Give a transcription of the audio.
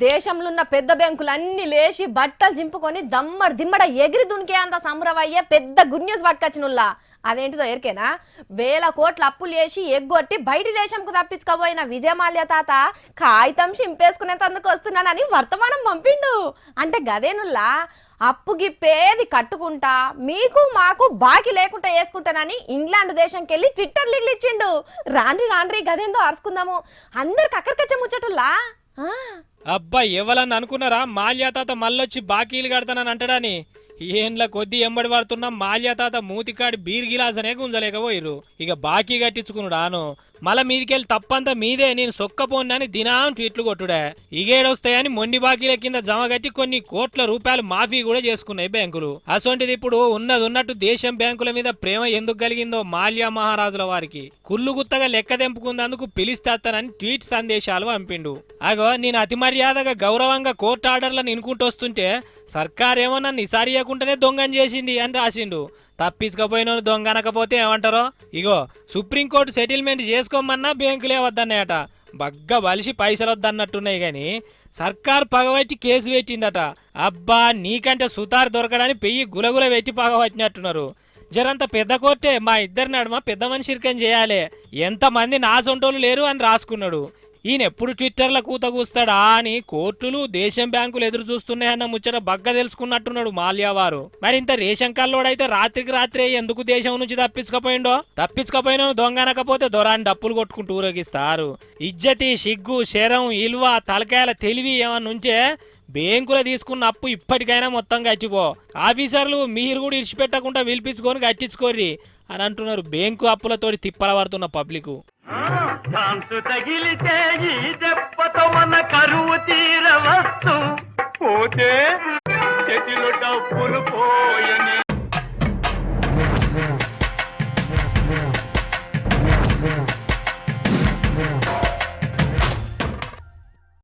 దేశంలో ఉన్న పెద్ద బ్యాంకులన్నీ లేచి బట్టలు చింపుకొని దమ్మడ దిమ్మడ ఎగిరి దునికే అంత సంబరమయ్యే పెద్ద గుడ్ న్యూస్ పట్టుకొచ్చినుల్లా. అదేంటిదో ఎరికేనా? 1000 కోట్ల అప్పులు చేసి ఎగ్గొట్టి బయటి దేశంకు తప్పించుకోబోయిన విజయమాల్య తాత కాగితం చింపేసుకునేందుకు వస్తున్నానని వర్తమానం పంపిండు. అంటే గదేనుల్లా అప్పు గిప్పేది కట్టుకుంటా మీకు మాకు బాకీ లేకుండా వేసుకుంటానని ఇంగ్లాండ్ దేశంకి వెళ్ళి ట్విట్టర్ లింక్ ఇచ్చిండు. రాండ్రి గదేందో అరుచుకుందాము. అందరికి అక్కడికచ్చే ముచ్చటుల్లా. అబ్బా ఎవరన్నా అనుకున్నారా మాల్యా తాత మళ్ళొచ్చి బాకీలు కడతానని అంటాడని? ఏండ్ల కొద్ది ఎంబడి పడుతున్నా మాల్యా తాత మూతికాడి బీర్ గిలాసనే గుంజలేకపోయిర్రు. ఇక బాకీ కట్టించుకున్నాడాను మళ్ళా మీదికెళ్ళి తప్పంతా మీదే, నేను సొక్కపోనని దినాం ట్వీట్లు కొట్టుడే. ఇగేడొస్తాయని మొండి బాకీల కింద జమ కట్టి కొన్ని కోట్ల రూపాయలు మాఫీ కూడా చేసుకున్నాయి బ్యాంకులు. అసొంటిది ఇప్పుడు ఉన్నట్టు దేశం బ్యాంకుల మీద ప్రేమ ఎందుకు కలిగిందో మాల్యా మహారాజుల వారికి కుళ్ళు గుత్తగా లెక్క తెంపుకుందందుకు పిలిస్తేస్తానని ట్వీట్ సందేశాలు పంపిండు. అగో నేను అతి మర్యాదగా గౌరవంగా కోర్టు ఆర్డర్లను ఇనుకుంటూ వస్తుంటే సర్కారేమో నన్ను ఇసారియకుండానే దొంగని చేసింది అని రాసిండు. తప్పించుకపోయిన దొంగ అనకపోతే ఏమంటారో? ఇగో సుప్రీంకోర్టు సెటిల్మెంట్ చేసుకోమన్నా బ్యాంకులే వద్దన్నాయట. బగ్గా బలిసి పైసలు వద్దన్నట్టున్నాయి గాని సర్కారు పగబట్టి కేసు పెట్టిందట. అబ్బా నీకంటే సుతారు దొరకడని పెయ్యి గులగుల పెట్టి పగబట్టినట్టున్నారు. జరంత పెద్ద కోర్టే మా ఇద్దరి నడుమ పెద్ద మనిషి ఇరికం చేయాలి, ఎంతమంది నా సొంటోళ్ళు లేరు అని రాసుకున్నాడు. ఈయన ఎప్పుడు ట్విట్టర్లో కూత కూస్తాడా అని కోర్టులు దేశం బ్యాంకులు ఎదురు చూస్తున్నాయన్న ముచ్చట బగ్గ తెలుసుకున్నట్టున్నాడు మాల్యా వారు. మరి ఇంత రేషన్ కార్డులోడైతే రాత్రికి రాత్రే ఎందుకు దేశం నుంచి తప్పించుకపోయినో దొంగనకపోతే దొరాన్ని డప్పులు కొట్టుకుంటూ ఊరేగిస్తారు. ఇజ్జతి సిగ్గు శరం ఇల్వ తలకాయల తెలివి ఏమన్నా ఉంచే బ్యాంకులో తీసుకున్న అప్పు ఇప్పటికైనా మొత్తం గచ్చిపో. ఆఫీసర్లు మీరు కూడా ఇడిచిపెట్టకుండా పిలిపించుకొని గట్టించుకోర్రి అని అంటున్నారు బ్యాంకు అప్పులతోటి తిప్పల పడుతున్న పబ్లిక్. ఛాన్సు తగిలితే ఈ దెబ్బతో మన కరువు తీరవచ్చు, పోతే చేతిలో డబ్బులు పోయని